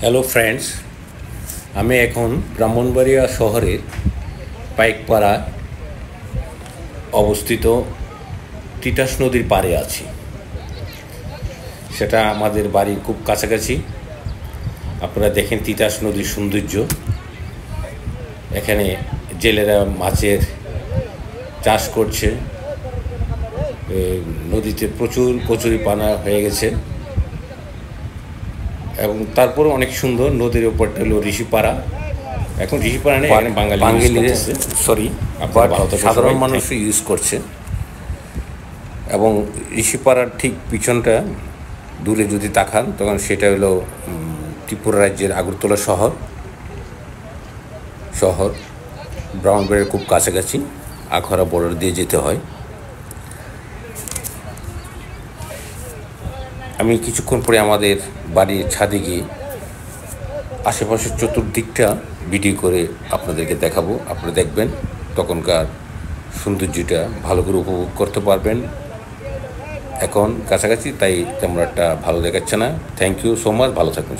Hello friends, আমি এখন ব্রাহ্মণবাড়িয়া শহরের পাইকপাড়া অবস্থিত তিতাস নদীর পাড়ে আছি। সেটা আমাদের বাড়ির খুব কাছাকাছি। আপনারা দেখেন তিতাস নদীর সৌন্দর্য। এখানে জেলেরা মাছের চাষ করছে। নদীতে প্রচুর কচুরিপানা হয়ে গেছে এবং তারপরে অনেক সুন্দর। নদীর ওপরটা হলো ঋষিপাড়া। এখন ঋষিপাড়া নেই, এখানে বাঙালি সরি সাধারণ মানুষ ইউজ করছে। এবং ঋষিপাড়ার ঠিক পিছনটা দূরে যদি তাকান তখন সেটা হলো ত্রিপুরা রাজ্যের আগরতলা শহর ব্রাহ্মণবাড়িয়ার খুব কাছাকাছি। আখাউড়া বর্ডার দিয়ে যেতে হয়। আমি কিছুক্ষণ পরে আমাদের বাড়ির ছাদে গিয়ে আশেপাশের চতুর্দিকটা ভিডিও করে আপনাদেরকে দেখাবো। আপনারা দেখবেন, তখনকার সৌন্দর্যটা ভালো করে উপভোগ করতে পারবেন। এখন কাছাকাছি, তাই তেমন একটা ভালো দেখাচ্ছে না। থ্যাংক ইউ সো মাচ, ভালো থাকবেন।